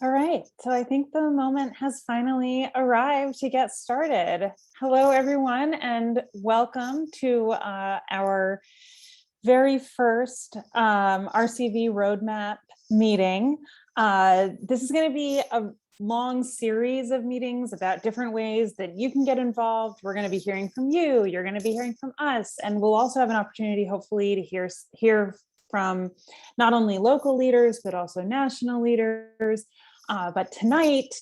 All right, so I think the moment has finally arrived to get started. Hello, everyone, and welcome to our very first RCV roadmap meeting. This is going to be a long series of meetings about different ways that you can get involved. We're going to be hearing from you, you're going to be hearing from us, and we'll also have an opportunity, hopefully, to hear from not only local leaders, but also national leaders. But tonight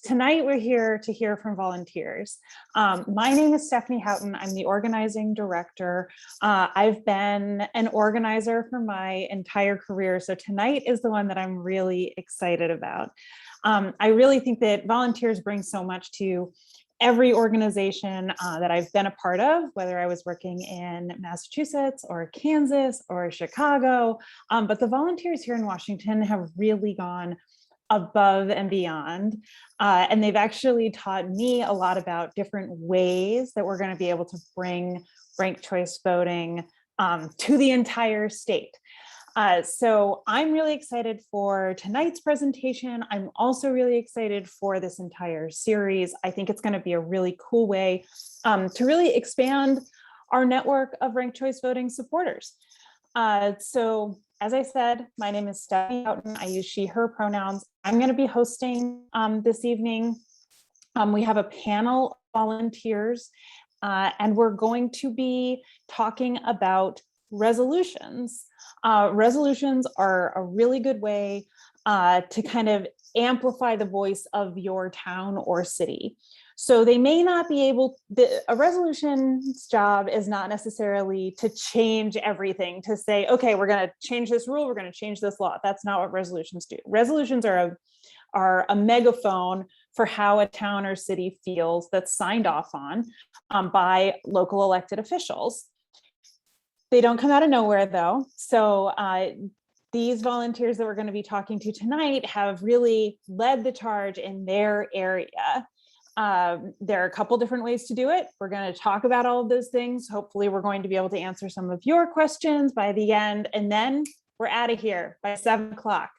we're here to hear from volunteers. My name is Stephanie Houghton. I'm the organizing director. I've been an organizer for my entire career, so tonight is the one that I'm really excited about. I really think that volunteers bring so much to every organization that I've been a part of, whether I was working in Massachusetts or Kansas or Chicago, but the volunteers here in Washington have really gone above and beyond. And they've actually taught me a lot about different ways that we're going to be able to bring ranked choice voting to the entire state. So I'm really excited for tonight's presentation. I'm also really excited for this entire series. I think it's going to be a really cool way to really expand our network of ranked choice voting supporters. So as I said, my name is Stephanie Houghton. I use she, her pronouns. I'm going to be hosting this evening. We have a panel of volunteers, and we're going to be talking about resolutions. Resolutions are a really good way to kind of amplify the voice of your town or city. So they may not be able, a resolution's job is not necessarily to change everything, to say, okay, we're going to change this rule, we're going to change this law. That's not what resolutions do. Resolutions are a megaphone for how a town or city feels, that's signed off on by local elected officials. They don't come out of nowhere, though. So these volunteers that we're going to be talking to tonight have really led the charge in their area. There are a couple different ways to do it. We're going to talk about all of those things. Hopefully, we're going to be able to answer some of your questions by the end, and then we're out of here by 7 o'clock.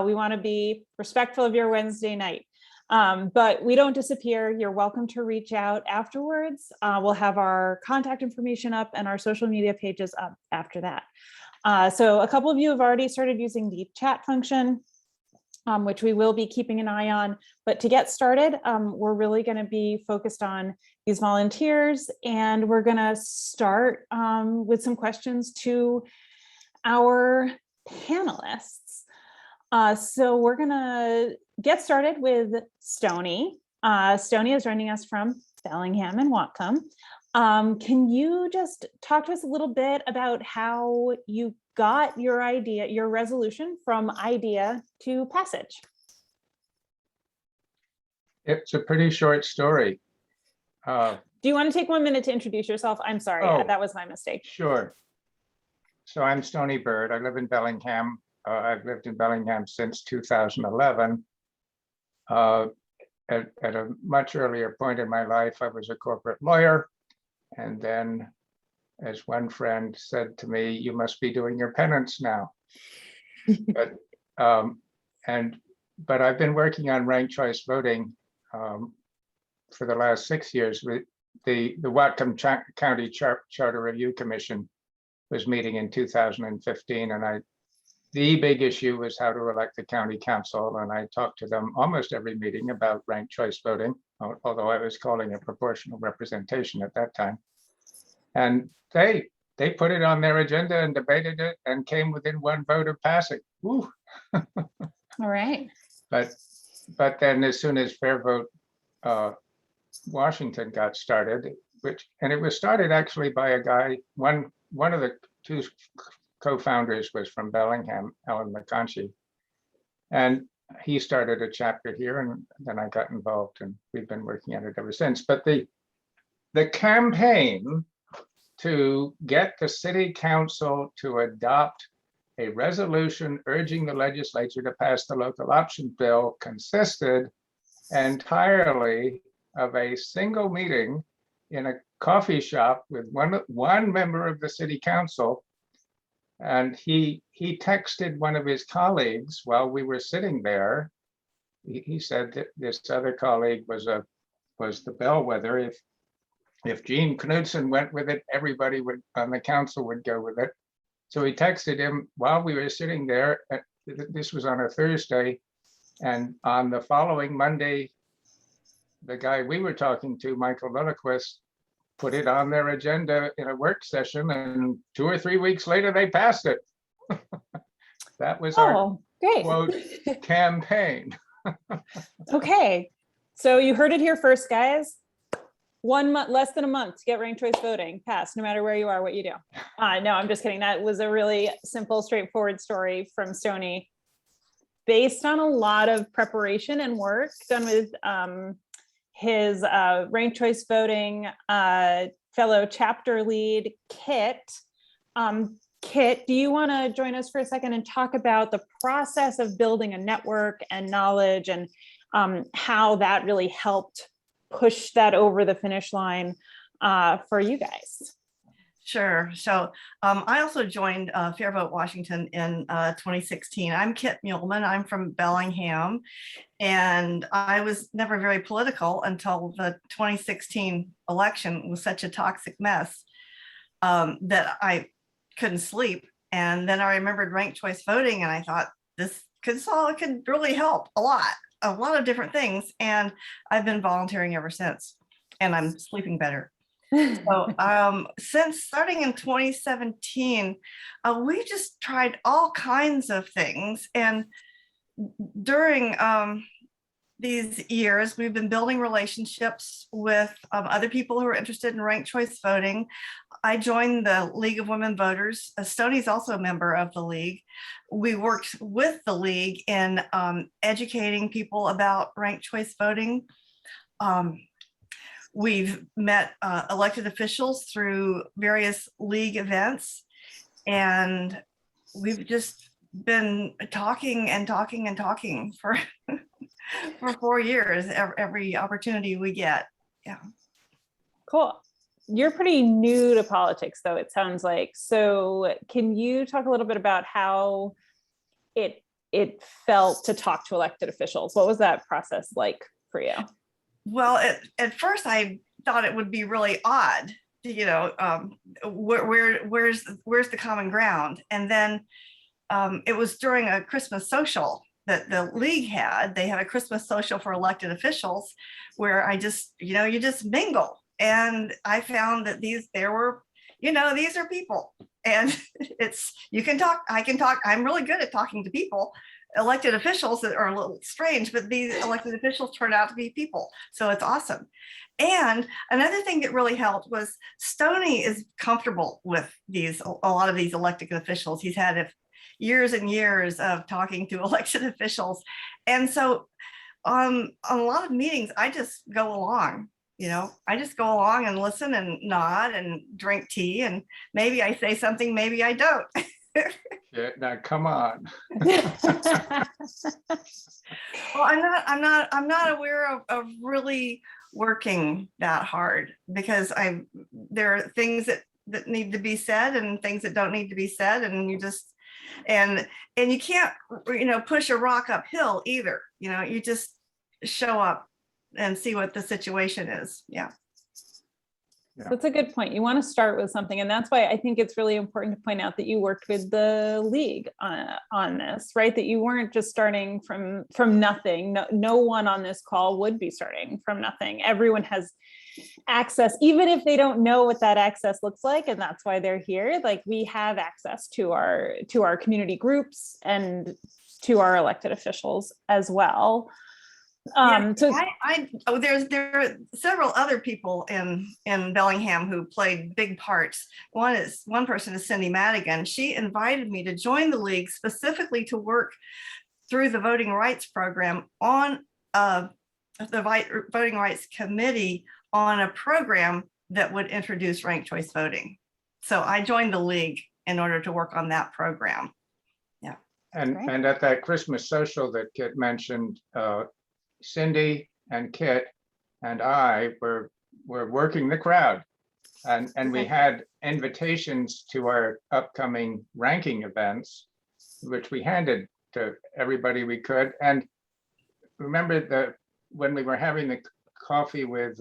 We want to be respectful of your Wednesday night. But we don't disappear. You're welcome to reach out afterwards. We'll have our contact information up and our social media pages up after that. So a couple of you have already started using the chat function, which we will be keeping an eye on. But to get started, we're really going to be focused on these volunteers, and we're going to start with some questions to our panelists. So we're going to get started with Stony. Stony is joining us from Bellingham and Whatcom. Can you just talk to us a little bit about how you got your idea, your resolution from idea to passage? It's a pretty short story. Do you want to take 1 minute to introduce yourself? I'm sorry, that was my mistake. Sure. So I'm Stony Byrd. I live in Bellingham. I've lived in Bellingham since 2011. At a much earlier point in my life, I was a corporate lawyer. And then, as one friend said to me, you must be doing your penance now. But I've been working on ranked choice voting for the last 6 years. The Whatcom County Charter Review Commission was meeting in 2015, and the big issue was how to elect the county council, and I talked to them almost every meeting about ranked choice voting, although I was calling it proportional representation at that time. And they put it on their agenda and debated it and came within one vote of passing. Woo. All right. But then as soon as FairVote Washington got started, and it was started actually by a guy, one of the two co-founders was from Bellingham, Alan McConchie, and he started a chapter here, and then I got involved, and we've been working on it ever since. But the campaign to get the city council to adopt a resolution urging the legislature to pass the local option bill consisted entirely of a single meeting in a coffee shop with one member of the city council. And he texted one of his colleagues while we were sitting there he said that this other colleague was the bellwether. If Gene Knudsen went with it, everybody would on the council would go with it. So he texted him while we were sitting there. This was on a Thursday, and on the following Monday, the guy we were talking to, Michael Lillquist, put it on their agenda in a work session, and 2 or 3 weeks later, they passed it. That was our Oh, great. quote campaign. Okay, so you heard it here first, guys. 1 month, less than a month to get ranked choice voting passed, no matter where you are, what you do. No, I'm just kidding. That was a really simple, straightforward story from Stony, based on a lot of preparation and work done with his ranked choice voting fellow chapter lead, Kit. Kit, do you want to join us for a second and talk about the process of building a network and knowledge, and how that really helped push that over the finish line for you guys? Sure. So I also joined FairVote Washington in 2016. I'm Kit Muehlman. I'm from Bellingham, and I was never very political until the 2016 election was such a toxic mess that I couldn't sleep. And then I remembered ranked choice voting, and I thought this could really help a lot of different things. And I've been volunteering ever since, and I'm sleeping better. So since starting in 2017, we just tried all kinds of things. And during these years, we've been building relationships with other people who are interested in ranked choice voting. I joined the League of Women Voters. Stony's also a member of the League. We worked with the League in educating people about ranked choice voting. We've met elected officials through various League events, and we've just been talking and talking and talking for for 4 years, every opportunity we get. Yeah. Cool. You're pretty new to politics, though, it sounds like. So can you talk a little bit about how it felt to talk to elected officials? What was that process like for you? Well, at first I thought it would be really odd, where's the common ground? And then it was during a Christmas social that the League had. They had a Christmas social for elected officials where you just mingle. And I found that these are people, and you can talk, I can talk. I'm really good at talking to people. Elected officials that are a little strange, but these elected officials turn out to be people. So it's awesome. And another thing that really helped was Stony is comfortable with a lot of these elected officials. He's had years and years of talking to elected officials. And so a lot of meetings, I just go along. I just go along and listen and nod and drink tea, and maybe I say something, maybe I don't. Yeah, now come on. Well, I'm not aware of really working that hard, because there are things that need to be said and things that don't need to be said, and you just and you can't push a rock uphill either. You just show up and see what the situation is. Yeah. That's a good point. You want to start with something. And that's why I think it's really important to point out that you worked with the League on this, right? That you weren't just starting from nothing. No one on this call would be starting from nothing. Everyone has access, even if they don't know what that access looks like. And that's why they're here. Like, we have access to our community groups and to our elected officials as well. There are several other people in Bellingham who played big parts. One person is Cindy Madigan. She invited me to join the League specifically to work through the voting rights program on the voting rights committee on a program that would introduce ranked choice voting. So I joined the League in order to work on that program. Yeah. And at that Christmas social that Kit mentioned, Cindy and Kit and I were working the crowd, and we had invitations to our upcoming ranking events, which we handed to everybody we could. And remember when we were having the coffee with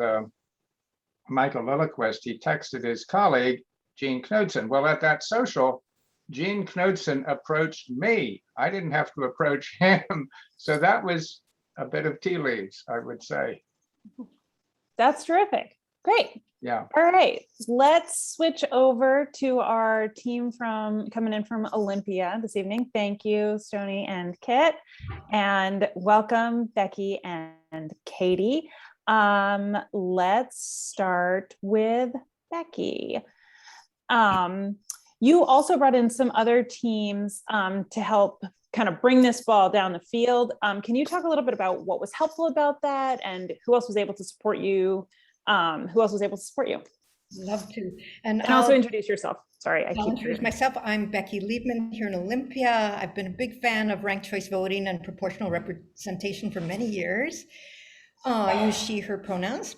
Michael Lilliquist, he texted his colleague, Gene Knudsen. Well, at that social, Gene Knudsen approached me. I didn't have to approach him. So that was a bit of tea leaves, I would say. That's terrific. Great. Yeah. All right, let's switch over to our team coming in from Olympia this evening. Thank you, Stony and Kit, and welcome Becky and Katie. Let's start with Becky. You also brought in some other teams to help kind of bring this ball down the field. Can you talk a little bit about what was helpful about that and who else was able to support you? Love to. And also introduce yourself. Sorry, I'll introduce myself. I'm Becky Liebman here in Olympia. I've been a big fan of ranked choice voting and proportional representation for many years. I use she, her pronouns.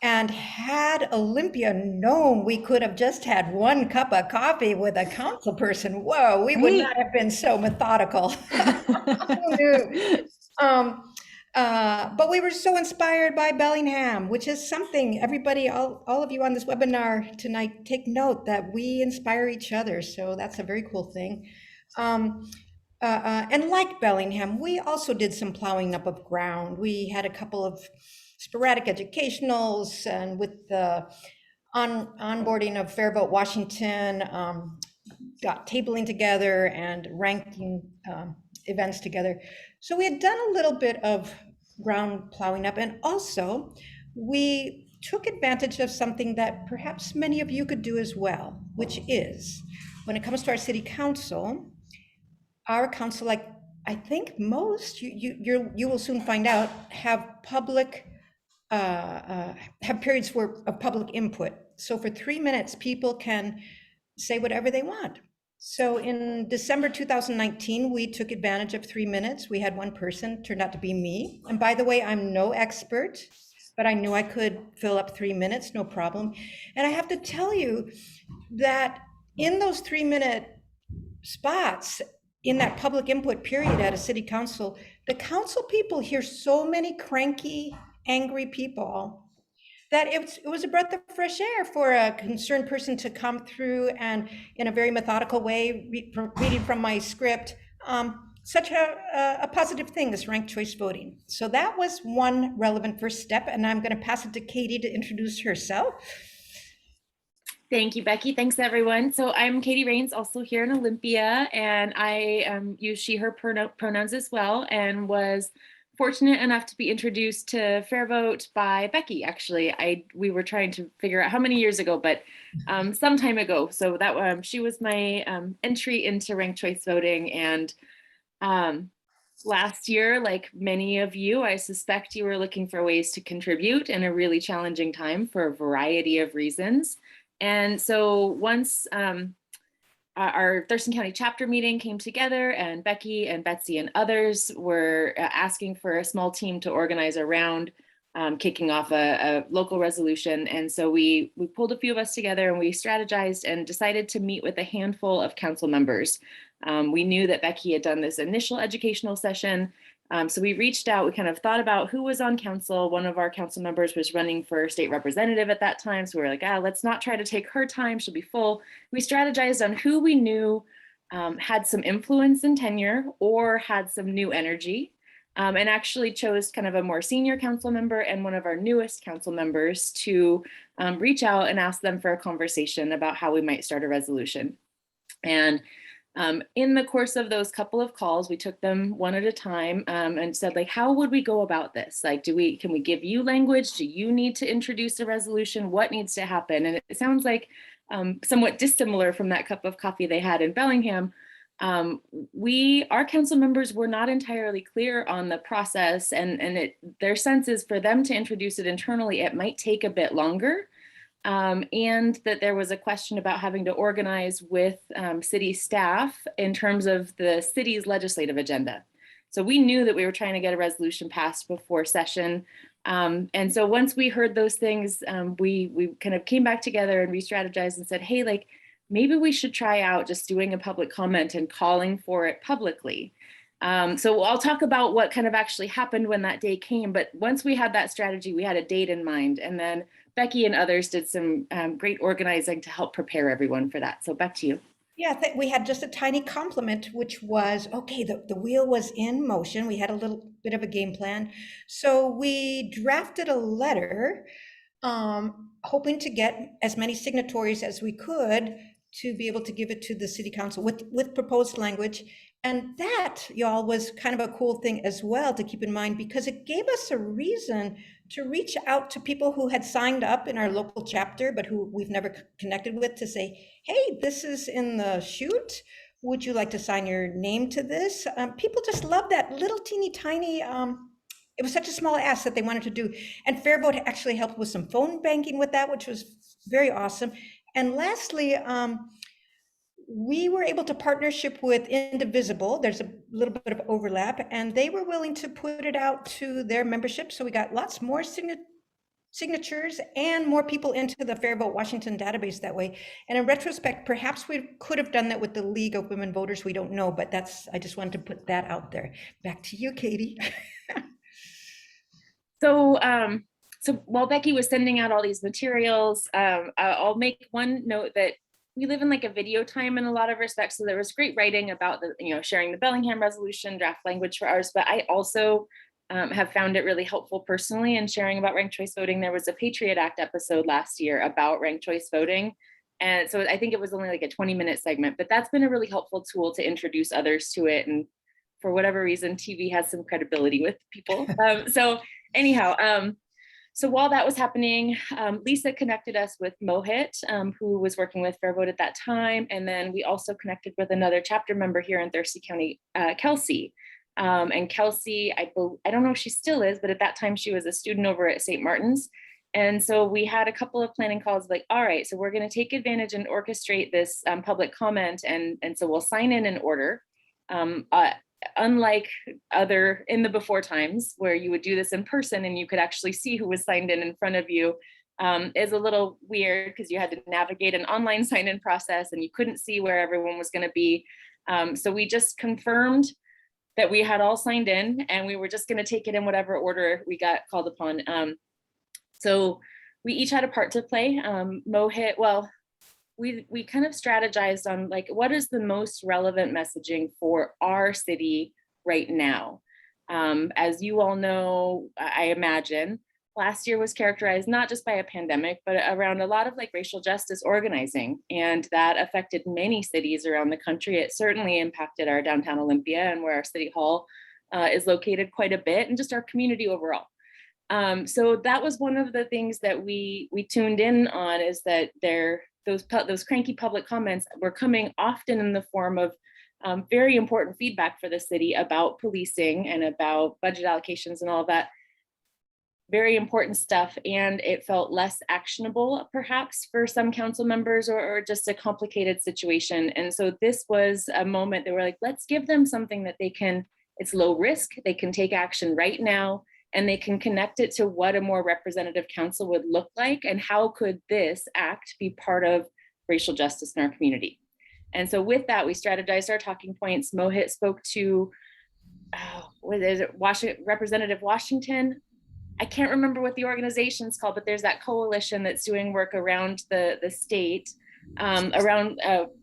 And had Olympia known we could have just had one cup of coffee with a council person, whoa, we would not have been so methodical. Who knew? But we were so inspired by Bellingham, which is something everybody, all of you on this webinar tonight, take note that we inspire each other. So that's a very cool thing. And like Bellingham, we also did some plowing up of ground. We had a couple of sporadic educationals, and with the onboarding of FairVote Washington, got tabling together and ranking events together. So we had done a little bit of ground plowing up, and also we took advantage of something that perhaps many of you could do as well, which is when it comes to our city council, like I think most, you will soon find out, have public have periods of public input. So for 3 minutes, people can say whatever they want. So in December 2019, we took advantage of 3 minutes. We had one person, turned out to be me. And by the way, I'm no expert, but I knew I could fill up 3 minutes, no problem. And I have to tell you that in those 3 minute spots, in that public input period at a city council, the council people hear so many cranky, angry people that it was a breath of fresh air for a concerned person to come through and in a very methodical way, reading from my script, such a positive thing as ranked choice voting. So that was one relevant first step, and I'm going to pass it to Katie to introduce herself. Thank you, Becky. Thanks, everyone. So I'm Katie Rains, also here in Olympia, and I use she, her pronouns as well, and was fortunate enough to be introduced to FairVote by Becky. Actually, we were trying to figure out how many years ago, but some time ago. So that she was my entry into ranked choice voting. And last year, like many of you, I suspect you were looking for ways to contribute in a really challenging time for a variety of reasons. And so once our Thurston County chapter meeting came together, and Becky and Betsy and others were asking for a small team to organize around kicking off a local resolution. And so we pulled a few of us together, and we strategized and decided to meet with a handful of council members. We knew that Becky had done this initial educational session. So we reached out, we kind of thought about who was on council. One of our council members was running for state representative at that time. So we were like, let's not try to take her time, she'll be full. We strategized on who we knew had some influence and tenure or had some new energy, and actually chose kind of a more senior council member and one of our newest council members to reach out and ask them for a conversation about how we might start a resolution. And in the course of those couple of calls, we took them one at a time and said, like, how would we go about this? Like, can we give you language? Do you need to introduce a resolution? What needs to happen? And it sounds like somewhat dissimilar from that cup of coffee they had in Bellingham. Our council members were not entirely clear on the process, and their sense is for them to introduce it internally, it might take a bit longer. And that there was a question about having to organize with city staff in terms of the city's legislative agenda. So we knew that we were trying to get a resolution passed before session. And so once we heard those things, we kind of came back together and re-strategized and said, hey, like, maybe we should try out just doing a public comment and calling for it publicly. So I'll talk about what kind of actually happened when that day came. But once we had that strategy, we had a date in mind. And then Becky and others did some great organizing to help prepare everyone for that. So back to you. Yeah, we had just a tiny compliment, which was, okay, the wheel was in motion. We had a little bit of a game plan. So we drafted a letter, hoping to get as many signatories as we could to be able to give it to the city council with proposed language. And that, y'all, was kind of a cool thing as well to keep in mind, because it gave us a reason to reach out to people who had signed up in our local chapter, but who we've never connected with, to say, hey, this is in the chute. Would you like to sign your name to this? People just love that little teeny tiny, it was such a small ask that they wanted to do. And FairVote actually helped with some phone banking with that, which was very awesome. And lastly, we were able to partnership with Indivisible. There's a little bit of overlap, and they were willing to put it out to their membership. So we got lots more signatures and more people into the FairVote Washington database that way. And in retrospect, perhaps we could have done that with the League of Women Voters. We don't know, but I just wanted to put that out there. Back to you, Katie. So, so while Becky was sending out all these materials, I'll make one note that we live in like a video time in a lot of respects. So there was great writing about the, sharing the Bellingham resolution, draft language for ours, but I also have found it really helpful personally in sharing about ranked choice voting. There was a Patriot Act episode last year about ranked choice voting. And so I think it was only like a 20-minute segment, but that's been a really helpful tool to introduce others to it. And for whatever reason, TV has some credibility with people. So anyhow, so while that was happening, Lisa connected us with Mohit, who was working with FairVote at that time. And then we also connected with another chapter member here in Thurston County, Kelsey. And Kelsey, I don't know if she still is, but at that time she was a student over at St. Martin's. And so we had a couple of planning calls like, all right, so we're going to take advantage and orchestrate this public comment. And so we'll sign in order. Unlike other in the before times where you would do this in person and you could actually see who was signed in front of you, is a little weird because you had to navigate an online sign-in process and you couldn't see where everyone was going to be. So we just confirmed that we had all signed in and we were just going to take it in whatever order we got called upon. So we each had a part to play. Mohit, well, we kind of strategized on like, what is the most relevant messaging for our city right now? As you all know, I imagine, last year was characterized not just by a pandemic, but around a lot of like racial justice organizing. And that affected many cities around the country. It certainly impacted our downtown Olympia and where our city hall is located quite a bit, and just our community overall. So that was one of the things that we tuned in on, is that those cranky public comments were coming often in the form of very important feedback for the city about policing and about budget allocations and all of that. Very important stuff. And it felt less actionable perhaps for some council members, or just a complicated situation. And so this was a moment that we're like, let's give them something that they can, it's low risk, they can take action right now, and they can connect it to what a more representative council would look like, and how could this act be part of racial justice in our community. And so with that, we strategized our talking points. Mohit spoke to Representative Washington. I can't remember what the organization's called, but there's that coalition that's doing work around the state, around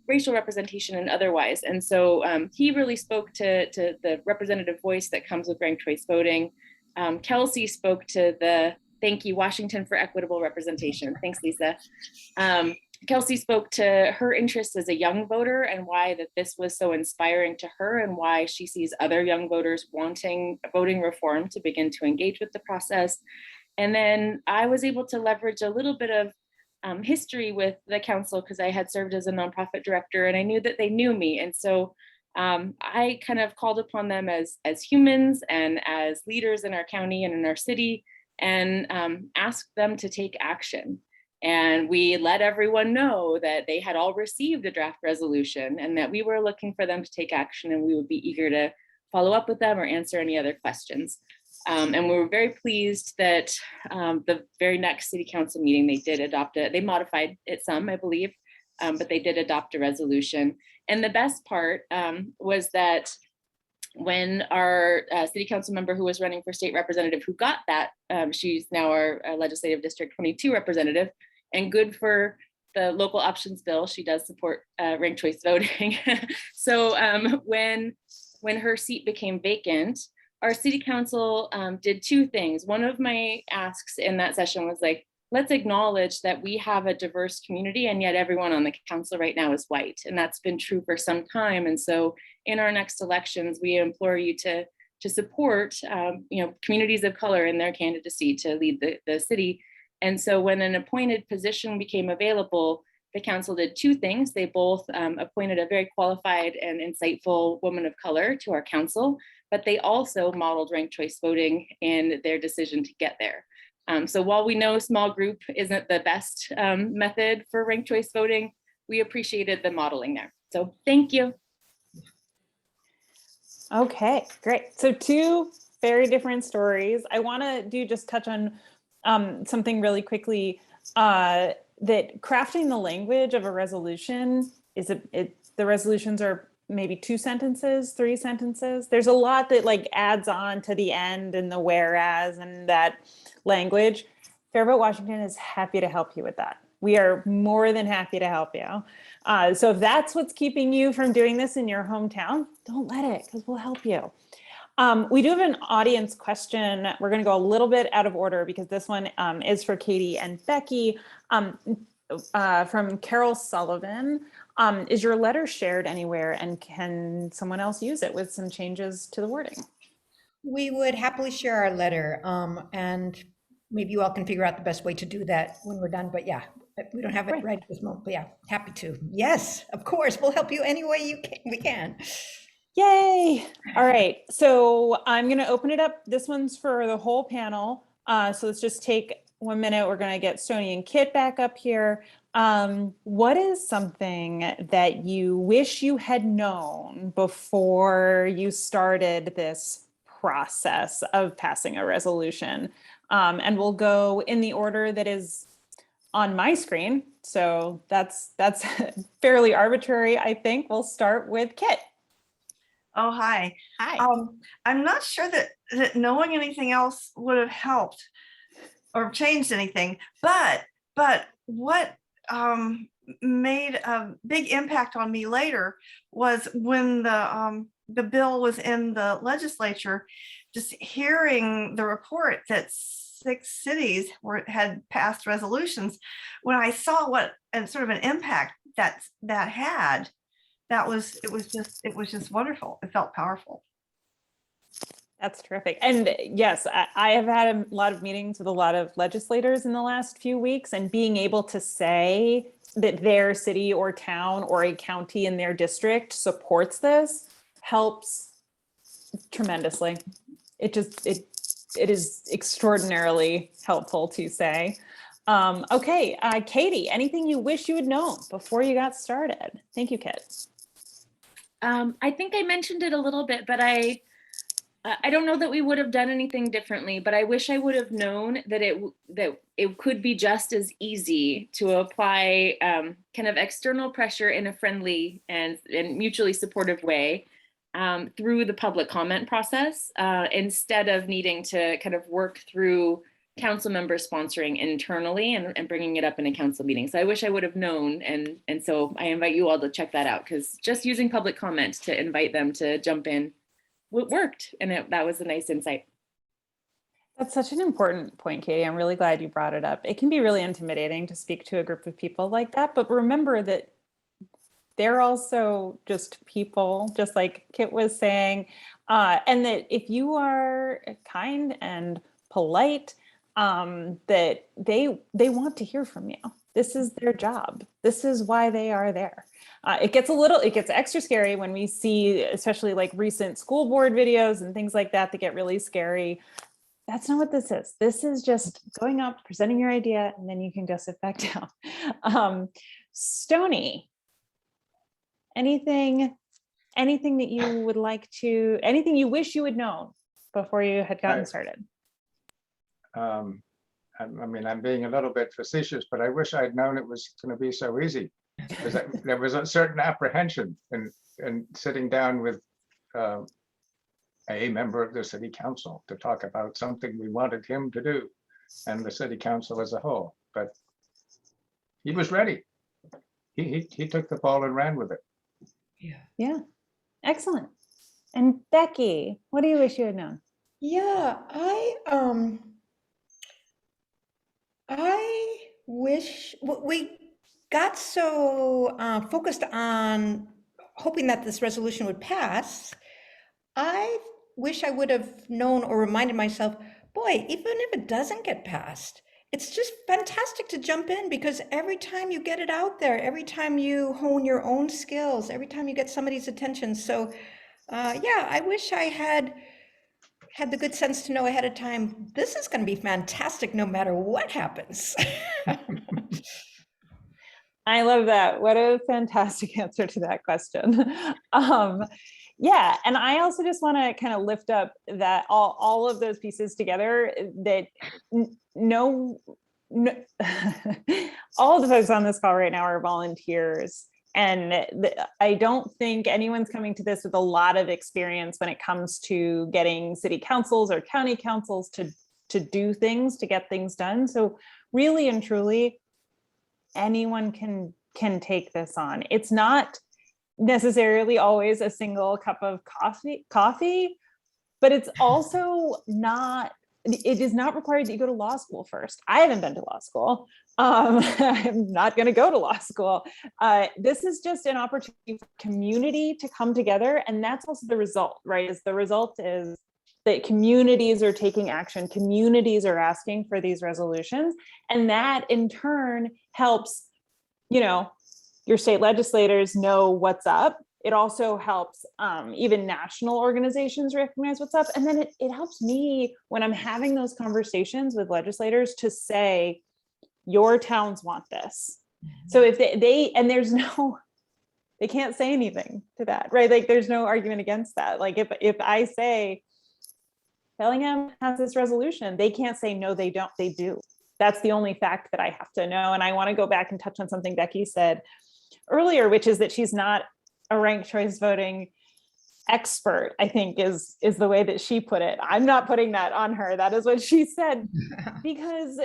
racial representation and otherwise. And so he really spoke to the representative voice that comes with ranked choice voting. Kelsey spoke to the thank you, Washington, for equitable representation. Thanks, Lisa. Kelsey spoke to her interest as a young voter and why that this was so inspiring to her, and why she sees other young voters wanting voting reform to begin to engage with the process. And then I was able to leverage a little bit of history with the council, because I had served as a nonprofit director and I knew that they knew me. And so I kind of called upon them as humans and as leaders in our county and in our city, and asked them to take action. And we let everyone know that they had all received a draft resolution and that we were looking for them to take action, and we would be eager to follow up with them or answer any other questions. And we were very pleased that the very next city council meeting, they did adopt it. They modified it some, I believe, but they did adopt a resolution. And the best part was that when our city council member who was running for state representative who got that, she's now our legislative district 22 representative, and good for the local options bill. She does support ranked choice voting. So when her seat became vacant, our city council did two things. One of my asks in that session was like, let's acknowledge that we have a diverse community, and yet everyone on the council right now is white. And that's been true for some time. And so in our next elections, we implore you to support communities of color in their candidacy to lead the city. And so when an appointed position became available, the council did two things. They both appointed a very qualified and insightful woman of color to our council, but they also modeled ranked choice voting in their decision to get there. So while we know small group isn't the best method for ranked choice voting, we appreciated the modeling there. So thank you. Okay, great. So two very different stories. I want to just touch on something really quickly, that crafting the language of a resolution the resolutions are maybe 2 sentences, 3 sentences. There's a lot that like adds on to the end and the whereas and that language. FairVote Washington is happy to help you with that. We are more than happy to help you. So if that's what's keeping you from doing this in your hometown, don't let it, because we'll help you. We do have an audience question. We're going to go a little bit out of order because this one is for Katie and Becky, from Carol Sullivan. Is your letter shared anywhere, and can someone else use it with some changes to the wording? We would happily share our letter, and maybe you all can figure out the best way to do that when we're done. But yeah, we don't have it right at this moment. But yeah, happy to. Yes, of course, we'll help you any way we can. Yay! All right, so I'm going to open it up. This one's for the whole panel. So let's just take 1 minute. We're going to get Stony and Kit back up here. What is something that you wish you had known before you started this process of passing a resolution? And we'll go in the order that is on my screen. So that's fairly arbitrary, I think. We'll start with Kit. Oh, hi. Hi. I'm not sure that knowing anything else would have helped or changed anything, but what made a big impact on me later was when the bill was in the legislature, just hearing the report that 6 cities had passed resolutions. When I saw what and sort of an impact that had, it was just wonderful. It felt powerful. That's terrific. And yes, I have had a lot of meetings with a lot of legislators in the last few weeks, and being able to say that their city or town or a county in their district supports this helps tremendously. It is extraordinarily helpful to say. Okay, Katie, anything you wish you had known before you got started? Thank you, Kit. I think I mentioned it a little bit, but I don't know that we would have done anything differently, but I wish I would have known that it could be just as easy to apply kind of external pressure in a friendly and mutually supportive way through the public comment process, instead of needing to kind of work through council members sponsoring internally and bringing it up in a council meeting. So I wish I would have known. And so I invite you all to check that out, because just using public comment to invite them to jump in, it worked. And that was a nice insight. That's such an important point, Katie. I'm really glad you brought it up. It can be really intimidating to speak to a group of people like that, but remember that they're also just people, just like Kit was saying, and that if you are kind and polite, that they want to hear from you. This is their job. This is why they are there. It gets extra scary when we see, especially like recent school board videos and things like that get really scary. That's not what this is. This is just going up, presenting your idea, and then you can go sit back down. Stony, anything that you would like to, anything you wish you had known before you had gotten started? I mean, I'm being a little bit facetious, but I wish I'd known it was going to be so easy, because there was a certain apprehension in sitting down with a member of the city council to talk about something we wanted him to do and the city council as a whole, but he was ready. He took the ball and ran with it. Yeah, excellent. And Becky, what do you wish you had known? Yeah, I wish we got so focused on hoping that this resolution would pass. I wish I would have known or reminded myself, boy, even if it doesn't get passed, it's just fantastic to jump in, because every time you get it out there, every time you hone your own skills, every time you get somebody's attention. So yeah, I wish I had the good sense to know ahead of time, this is going to be fantastic no matter what happens. I love that. What a fantastic answer to that question. Yeah, and I also just want to kind of lift up that all of those pieces together, that no all of the folks on this call right now are volunteers. And I don't think anyone's coming to this with a lot of experience when it comes to getting city councils or county councils to do things, to get things done. So really and truly, anyone can take this on. It's not necessarily always a single cup of coffee, but it's also not, it is not required that you go to law school first. I haven't been to law school. I'm not going to go to law school. This is just an opportunity for community to come together. And that's also the result, right? Is the result is that communities are taking action. Communities are asking for these resolutions. And that in turn helps, your state legislators know what's up. It also helps even national organizations recognize what's up. And then it helps me when I'm having those conversations with legislators to say, your towns want this. So if they can't say anything to that, right? Like there's no argument against that. Like if I say Bellingham has this resolution, they can't say, no, they don't, they do. That's the only fact that I have to know. And I want to go back and touch on something Becky said earlier, which is that she's not a ranked choice voting expert, I think is the way that she put it. I'm not putting that on her. That is what she said, because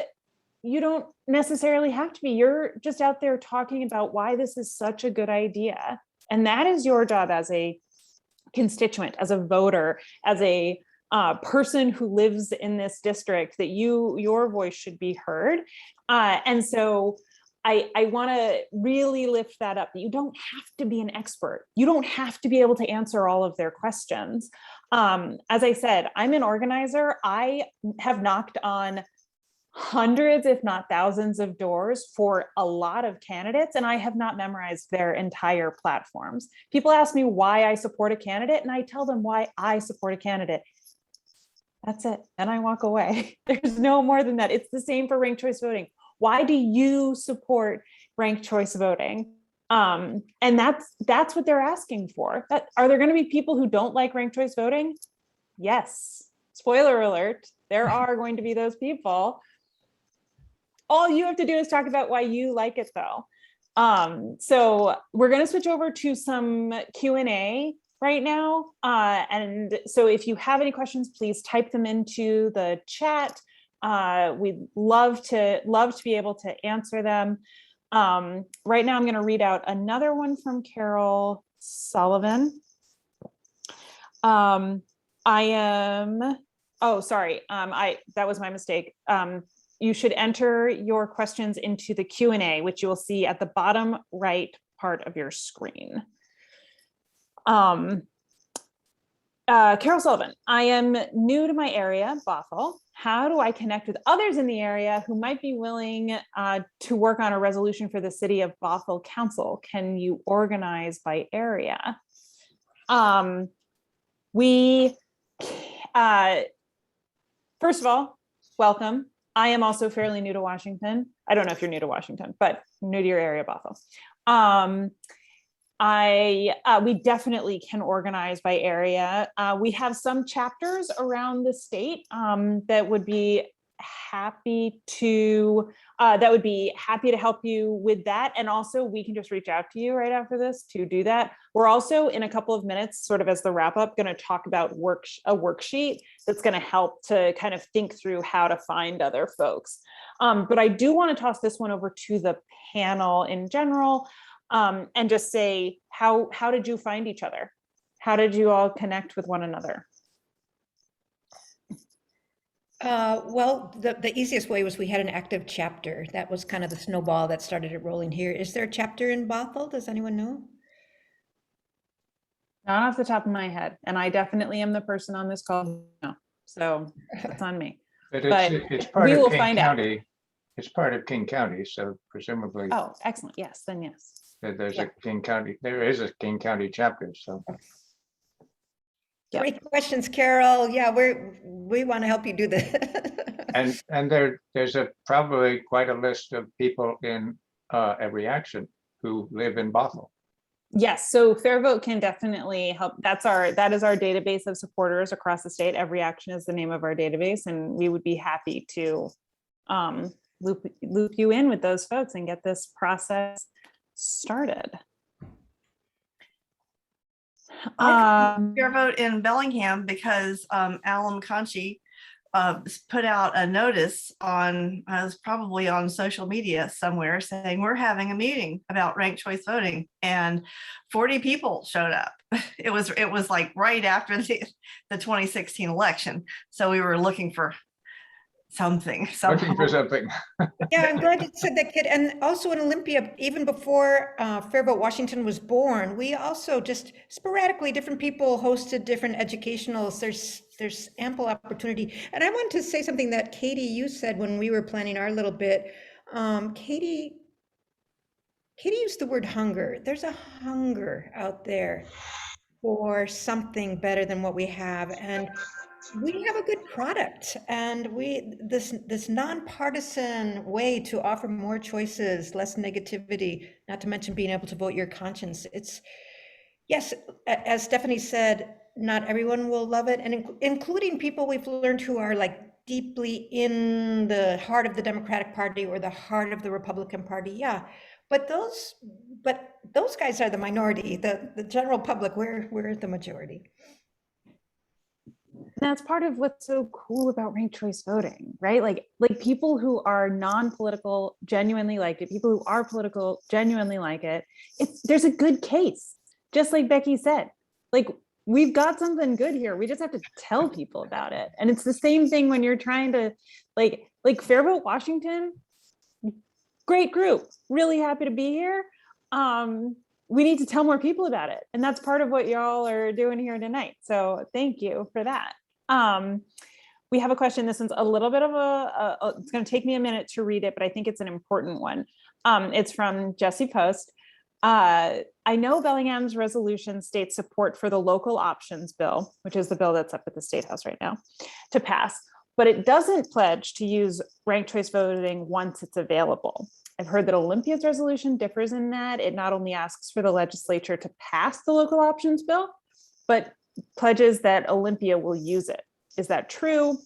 you don't necessarily have to be. You're just out there talking about why this is such a good idea. And that is your job as a constituent, as a voter, as a person who lives in this district, that your voice should be heard. And so I want to really lift that up. You don't have to be an expert. You don't have to be able to answer all of their questions. As I said, I'm an organizer. I have knocked on hundreds, if not thousands of doors for a lot of candidates, and I have not memorized their entire platforms. People ask me why I support a candidate, and I tell them why I support a candidate. That's it. And I walk away. There's no more than that. It's the same for ranked choice voting. Why do you support ranked choice voting? And that's what they're asking for. Are there going to be people who don't like ranked choice voting? Yes. Spoiler alert. There are going to be those people. All you have to do is talk about why you like it, though. So we're going to switch over to some Q&A right now. And so if you have any questions, please type them into the chat. We'd love to be able to answer them. Right now, I'm going to read out another one from Carol Sullivan. That was my mistake. You should enter your questions into the Q&A, which you will see at the bottom right part of your screen. Carol Sullivan, I am new to my area, Bothell. How do I connect with others in the area who might be willing to work on a resolution for the City of Bothell Council? Can you organize by area? First of all, welcome. I am also fairly new to Washington. I don't know if you're new to Washington, but new to your area, Bothell. We definitely can organize by area. We have some chapters around the state that would be happy to help you with that. And also we can just reach out to you right after this to do that. We're also in a couple of minutes, sort of as the wrap up, going to talk about a worksheet that's going to help to kind of think through how to find other folks. But I do want to toss this one over to the panel in general, and just say, how did you find each other? How did you all connect with one another? Well, the easiest way was we had an active chapter. That was kind of the snowball that started it rolling here. Is there a chapter in Bothell? Does anyone know? Not off the top of my head. And I definitely am the person on this call. No, so it's on me. But But it's part we of will King find out. County. It's part of King County, so presumably Oh, excellent. Yes, then yes. there's yeah. a King County, there is a King County chapter, so. Yep. Great questions, Carol. Yeah, we want to help you do this. And there's probably quite a list of people in every action who live in Bothell. Yes, so FairVote can definitely help. That is our database of supporters across the state. Every Action is the name of our database, and we would be happy to loop you in with those folks and get this process started. FairVote in Bellingham because Alan Conchi put out a notice on, was probably on social media somewhere, saying we're having a meeting about ranked choice voting, and 40 people showed up. It was like right after the 2016 election, so we were looking for something. Looking for something. Yeah, I'm glad you said that, Kit. And also in Olympia, even before FairVote Washington was born, we also just sporadically, different people hosted different educationals. There's ample opportunity. And I want to say something that Katie, you said when we were planning our little bit. Katie used the word hunger. There's a hunger out there for something better than what we have. And we have a good product, and this nonpartisan way to offer more choices, less negativity, not to mention being able to vote your conscience. It's, yes, as Stephanie said, not everyone will love it, and including people we've learned who are like deeply in the heart of the Democratic Party or the heart of the Republican Party. Yeah, but those guys are the minority. The general public, we're the majority. That's part of what's so cool about ranked choice voting, right? Like people who are non-political genuinely like it, people who are political genuinely like it. There's a good case, just like Becky said. Like, we've got something good here. We just have to tell people about it. And it's the same thing when you're trying to like FairVote Washington, great group, really happy to be here. We need to tell more people about it. And that's part of what y'all are doing here tonight. So thank you for that. We have a question. This one's a little bit of it's going to take me a minute to read it, but I think it's an important one. It's from Jesse Post. I know Bellingham's resolution states support for the local options bill, which is the bill that's up at the State House right now, to pass, but it doesn't pledge to use ranked choice voting once it's available. I've heard that Olympia's resolution differs in that it not only asks for the legislature to pass the local options bill, but pledges that Olympia will use it. Is that true?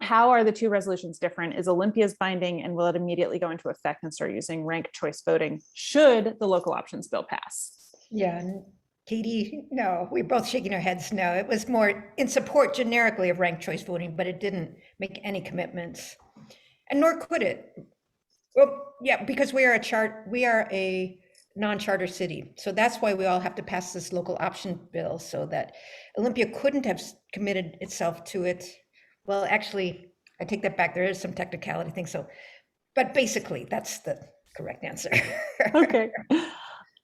How are the two resolutions different? Is Olympia's binding, and will it immediately go into effect and start using ranked choice voting should the local options bill pass? Yeah, and Katie, no, we're both shaking our heads no. It was more in support generically of ranked choice voting, but it didn't make any commitments. And nor could it. Well, yeah, because we are a non-charter city. So that's why we all have to pass this local option bill, so that Olympia couldn't have committed itself to it. Well, actually, I take that back. There is some technicality thing. So, but basically that's the correct answer. Okay.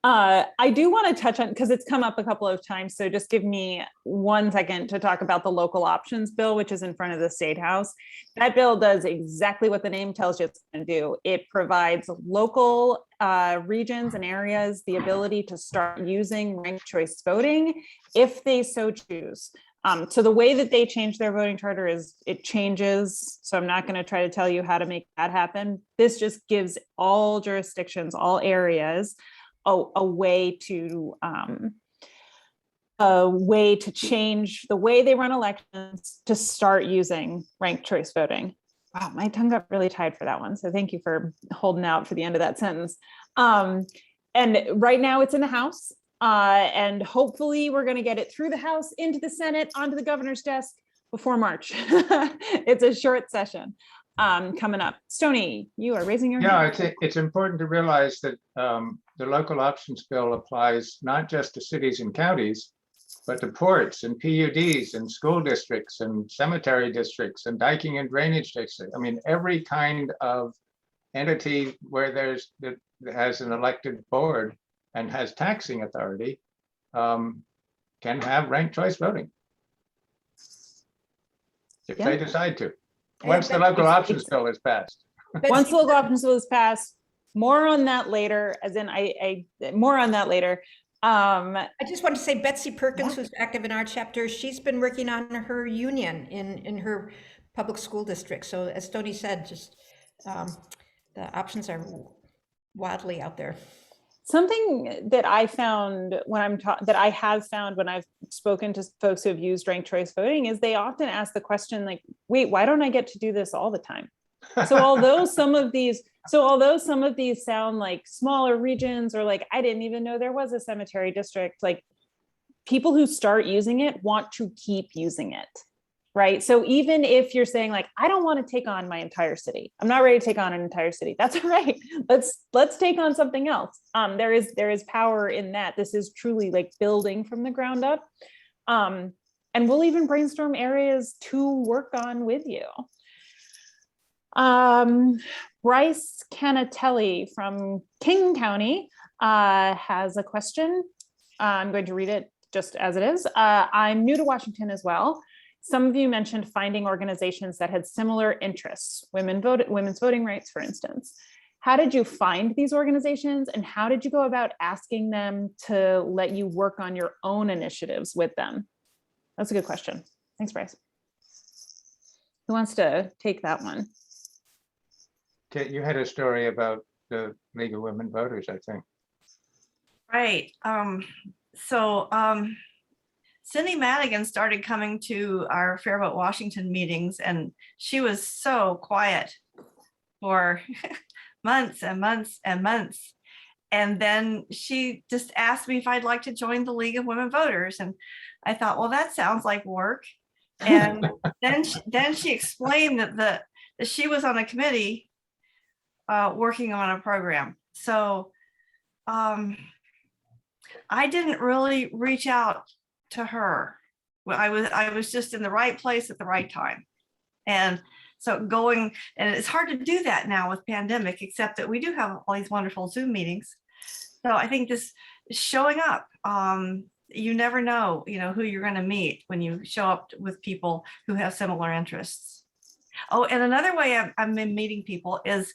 I do want to touch on, because it's come up a couple of times, so just give me 1 second to talk about the local options bill, which is in front of the State House. That bill does exactly what the name tells you it's going to do. It provides local regions and areas the ability to start using ranked choice voting if they so choose. So the way that they change their voting charter is it changes. So I'm not going to try to tell you how to make that happen. This just gives all jurisdictions, all areas, a way to change the way they run elections to start using ranked choice voting. Wow, my tongue got really tied for that one. So thank you for holding out for the end of that sentence. And right now it's in the House. And hopefully we're going to get it through the House, into the Senate, onto the governor's desk before March. It's a short session coming up. Stony, you are raising your hand. Yeah, it's important to realize that the local options bill applies not just to cities and counties, but to ports and PUDs and school districts and cemetery districts and diking and drainage districts. I mean, every kind of entity where that has an elected board and has taxing authority can have ranked choice voting if they decide to. Once the local options bill is passed. Once the local options bill is passed, more on that later, as in more on that later. I just want to say Betsy Perkins, who's active in our chapter, she's been working on her union in her public school district. So as Tony said, just the options are wildly out there. Something that I found when I have found when I've spoken to folks who have used ranked choice voting is they often ask the question like, wait, why don't I get to do this all the time? So although some of these sound like smaller regions, or like, I didn't even know there was a cemetery district, like people who start using it want to keep using it, right? So even if you're saying like, I don't want to take on my entire city, I'm not ready to take on an entire city, that's all right. Let's take on something else. There is power in that. This is truly like building from the ground up. And we'll even brainstorm areas to work on with you. Bryce Canatelli from King County has a question. I'm going to read it just as it is. I'm new to Washington as well. Some of you mentioned finding organizations that had similar interests, women's voting rights, for instance. How did you find these organizations, and how did you go about asking them to let you work on your own initiatives with them? That's a good question. Thanks, Bryce. Who wants to take that one? Kate, you had a story about the League of Women Voters, I think. Right. Cindy Madigan started coming to our FairVote Washington meetings, and she was so quiet for months and months and months. And then she just asked me if I'd like to join the League of Women Voters. And I thought, well, that sounds like work. And then she explained that she was on a committee working on a program. So I didn't really reach out to her. I was just in the right place at the right time. And so and it's hard to do that now with pandemic, except that we do have all these wonderful Zoom meetings. So I think this showing up, you never know, who you're going to meet when you show up with people who have similar interests. Oh, and another way I've been meeting people is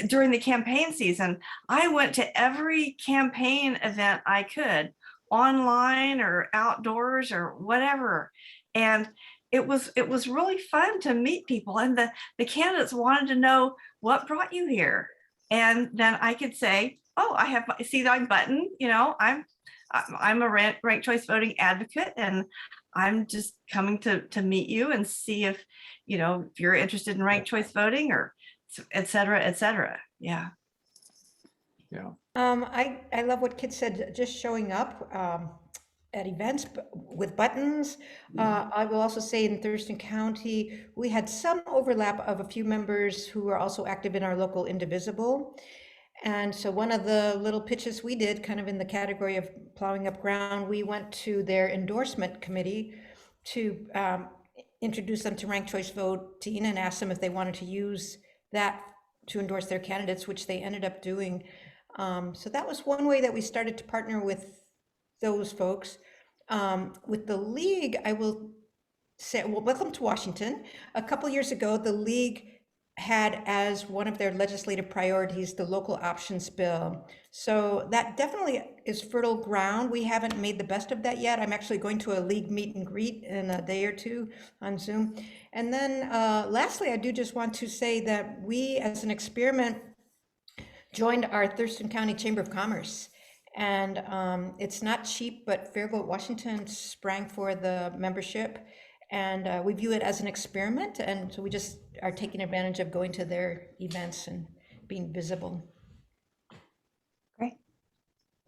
during the campaign season. I went to every campaign event I could, online or outdoors or whatever. And it was really fun to meet people. And the candidates wanted to know what brought you here. And then I could say, oh, see that button, I'm a ranked choice voting advocate, and I'm just coming to meet you and see if you're interested in ranked choice voting, or et cetera, et cetera. Yeah. Yeah. I love what Kit said, just showing up at events with buttons. I will also say in Thurston County, we had some overlap of a few members who were also active in our local Indivisible. And so one of the little pitches we did, kind of in the category of plowing up ground, we went to their endorsement committee to introduce them to ranked choice voting and ask them if they wanted to use that to endorse their candidates, which they ended up doing. So that was one way that we started to partner with those folks. With the League, I will say, well, welcome to Washington. A couple years ago, the League had as one of their legislative priorities the local options bill. So that definitely is fertile ground. We haven't made the best of that yet. I'm actually going to a League meet and greet in a day or two on Zoom. And then lastly, I do just want to say that we, as an experiment, joined our Thurston County Chamber of Commerce. And it's not cheap, but FairVote Washington sprang for the membership. And we view it as an experiment. And so we just are taking advantage of going to their events and being visible. Great.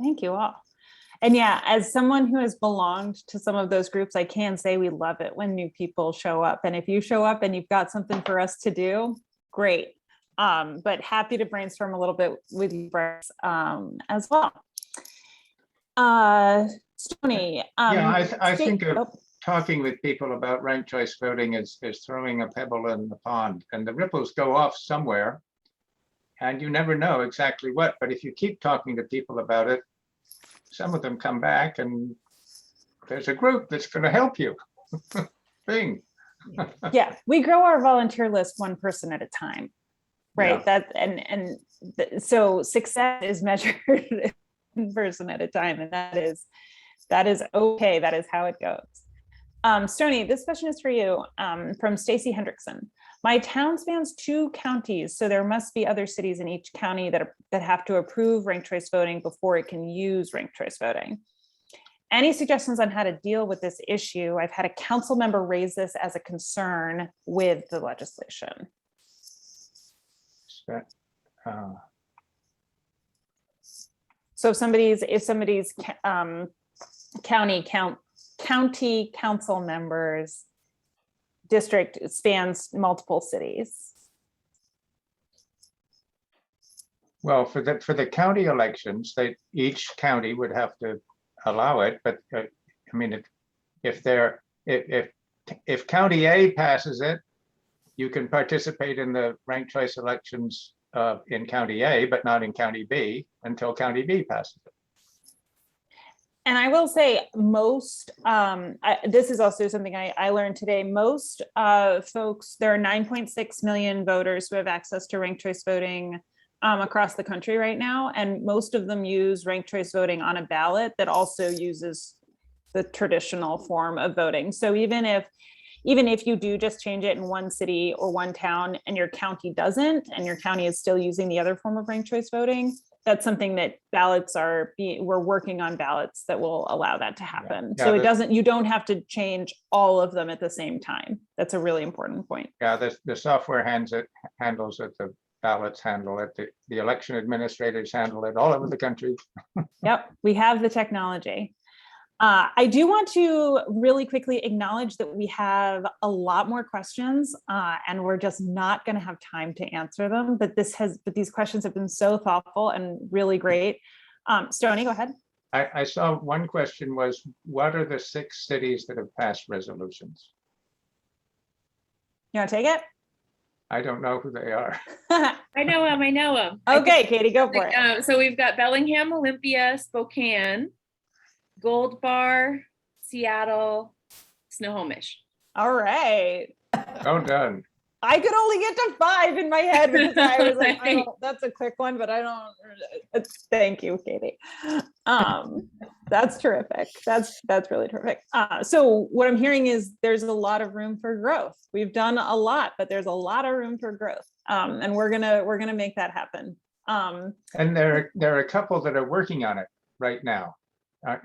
Thank you all. And yeah, as someone who has belonged to some of those groups, I can say we love it when new people show up. And if you show up and you've got something for us to do, great. But happy to brainstorm a little bit with you, Bryce, as well. Stony. I think of talking with people about ranked choice voting is throwing a pebble in the pond, and the ripples go off somewhere, and you never know exactly what. But if you keep talking to people about it, some of them come back, and there's a group that's going to help you. Bing. Yeah, we grow our volunteer list one person at a time, right? Yeah. So success is measured one person at a time, and that is okay. That is how it goes. Stony, this question is for you, from Stacy Hendrickson. My town spans 2 counties, so there must be other cities in each county that have to approve ranked choice voting before it can use ranked choice voting. Any suggestions on how to deal with this issue? I've had a council member raise this as a concern with the legislation. So if somebody's county council members district spans multiple cities. Well, for the county elections, each county would have to allow it. But I mean, if County A passes it, you can participate in the ranked choice elections in County A, but not in County B until County B passes it. And I will say most, this is also something I learned today, most folks, there are 9.6 million voters who have access to ranked choice voting across the country right now. And most of them use ranked choice voting on a ballot that also uses the traditional form of voting. So even if you do just change it in one city or one town and your county doesn't, and your county is still using the other form of ranked choice voting, that's something that we're working on ballots that will allow that to happen. Yeah, so you don't have to change all of them at the same time. That's a really important point. Yeah, the software handles it, the ballots handle it, the election administrators handle it all over the country. Yep, we have the technology. I do want to really quickly acknowledge that we have a lot more questions and we're just not going to have time to answer them, but these questions have been so thoughtful and really great. Stony, go ahead. I saw one question was, what are the 6 cities that have passed resolutions? You want to take it? I don't know who they are. I know them. Okay, Katie, go for it. So we've got Bellingham, Olympia, Spokane, Gold Bar, Seattle, Snohomish. All right. Oh, done. I could only get to 5 in my head because I was like, oh, that's a quick one, but I don't. Thank you, Katie. That's terrific. That's really terrific. So what I'm hearing is there's a lot of room for growth. We've done a lot, but there's a lot of room for growth, and we're gonna make that happen. And there are a couple that are working on it right now,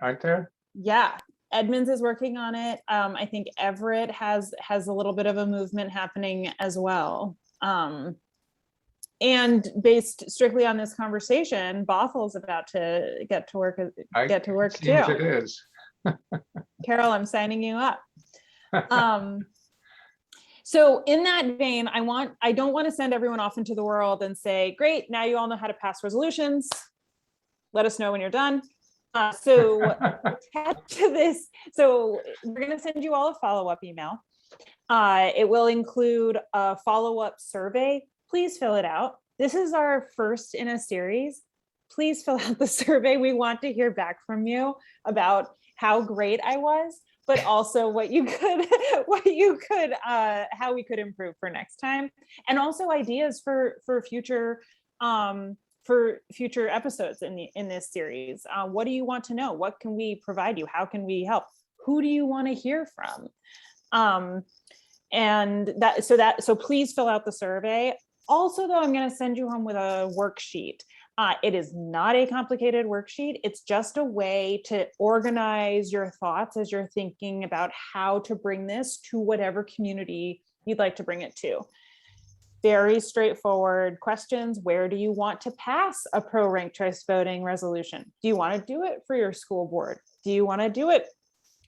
aren't there? Yeah. Edmonds is working on it. I think Everett has a little bit of a movement happening as well. And based strictly on this conversation, Bothel's about to get to work too. It is. Carol, I'm signing you up. So in that vein, I don't want to send everyone off into the world and say, great, now you all know how to pass resolutions. Let us know when you're done. So attached to this, so we're going to send you all a follow-up email. It will include a follow-up survey. Please fill it out. This is our first in a series. Please fill out the survey. We want to hear back from you about how great I was, but also how we could improve for next time, and also ideas for future episodes in this series. What do you want to know? What can we provide you? How can we help? Who do you want to hear from? So please fill out the survey. Also, though, I'm going to send you home with a worksheet. It is not a complicated worksheet. It's just a way to organize your thoughts as you're thinking about how to bring this to whatever community you'd like to bring it to. Very straightforward questions. Where do you want to pass a pro ranked choice voting resolution? Do you want to do it for your school board? Do you want to do it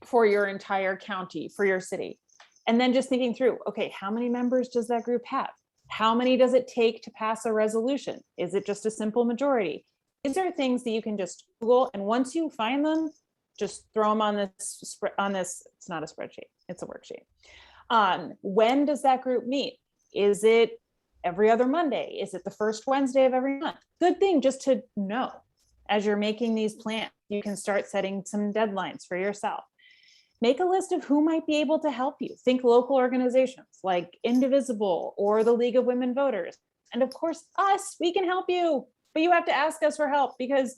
for your entire county, for your city? And then just thinking through, okay, how many members does that group have? How many does it take to pass a resolution? Is it just a simple majority? Is there things that you can just Google, and once you find them, just throw them on this, it's not a spreadsheet, it's a worksheet. When does that group meet? Is it every other Monday? Is it the first Wednesday of every month? Good thing just to know as you're making these plans. You can start setting some deadlines for yourself. Make a list of who might be able to help you. Think local organizations like Indivisible or the League of Women Voters. And of course, us, we can help you, but you have to ask us for help because,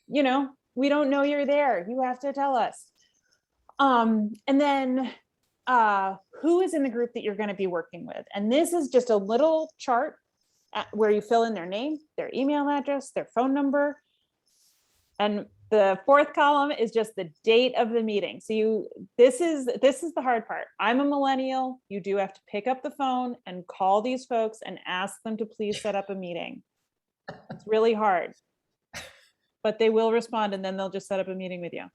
you know, we don't know you're there. You have to tell us. And then who is in the group that you're going to be working with? And this is just a little chart where you fill in their name, their email address, their phone number. And the fourth column is just the date of the meeting. So this is the hard part. I'm a millennial. You do have to pick up the phone and call these folks and ask them to please set up a meeting. It's really hard, but they will respond and then they'll just set up a meeting with you.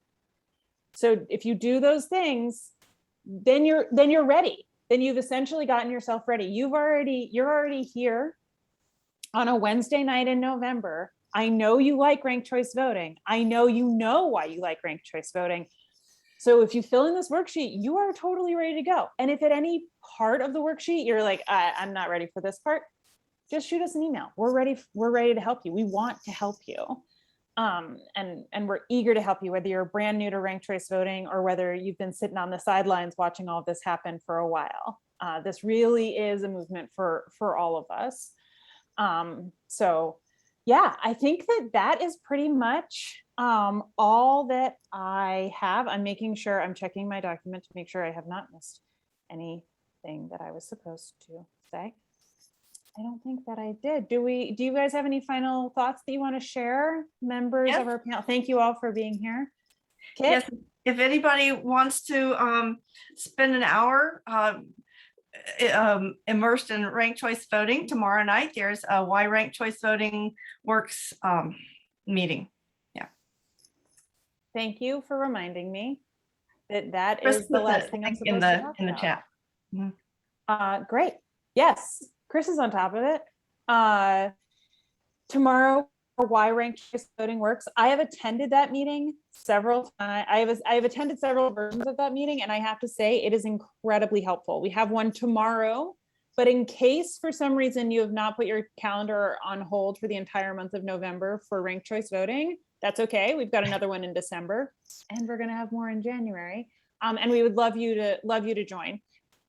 So if you do those things, then you're ready. Then you've essentially gotten yourself ready. You're already here on a Wednesday night in November. I know you like ranked choice voting. I know you know why you like ranked choice voting. So if you fill in this worksheet, you are totally ready to go. And if at any part of the worksheet you're like, I'm not ready for this part, just shoot us an email. We're ready to help you. We want to help you. And we're eager to help you, whether you're brand new to ranked choice voting or whether you've been sitting on the sidelines watching all of this happen for a while. This really is a movement for all of us. So yeah, I think that is pretty much all that I have. I'm making sure I'm checking my document to make sure I have not missed anything that I was supposed to say. I don't think that I did. Do you guys have any final thoughts that you want to share, members of our panel? Thank you all for being here. Kit? Yes, if anybody wants to spend an hour immersed in ranked choice voting tomorrow night, there's a Why Ranked Choice Voting Works meeting. Yeah. Thank you for reminding me that Chris is the last thing I'm supposed in to talk the about. chat. Mhm. Great. Yes, Chris is on top of it. Tomorrow, Why Ranked Choice Voting Works. I have attended that meeting several times. I have attended several versions of that meeting, and I have to say it is incredibly helpful. We have one tomorrow, but in case for some reason you have not put your calendar on hold for the entire month of November for ranked choice voting, that's okay. We've got another one in December, and we're going to have more in January. And we would love you to join.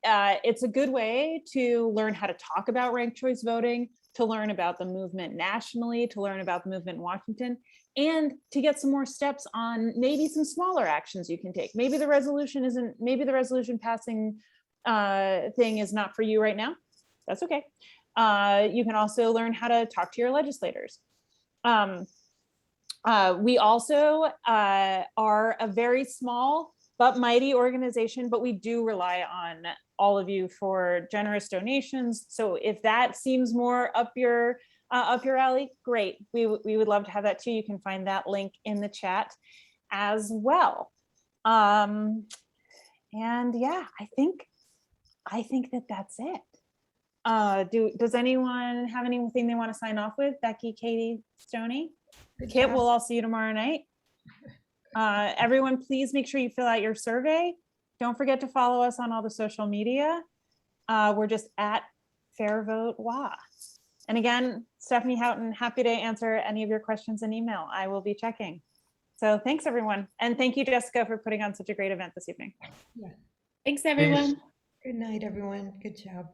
It's a good way to learn how to talk about ranked choice voting, to learn about the movement nationally, to learn about the movement in Washington, and to get some more steps on maybe some smaller actions you can take. Maybe the resolution passing thing is not for you right now. That's okay. You can also learn how to talk to your legislators. We also are a very small but mighty organization, but we do rely on all of you for generous donations. So if that seems more up your alley, great. We would love to have that too. You can find that link in the chat as well. And yeah, I think that's it. Does anyone have anything they want to sign off with? Becky, Katie, Stony? Kit, we'll all see you tomorrow night. Everyone, please make sure you fill out your survey. Don't forget to follow us on all the social media. We're just at FairVote WA. And again, Stephanie Houghton, happy to answer any of your questions in email. I will be checking. So thanks, everyone. And thank you, Jessica, for putting on such a great event this evening. Yeah. Thanks, everyone. Good night, everyone. Good job.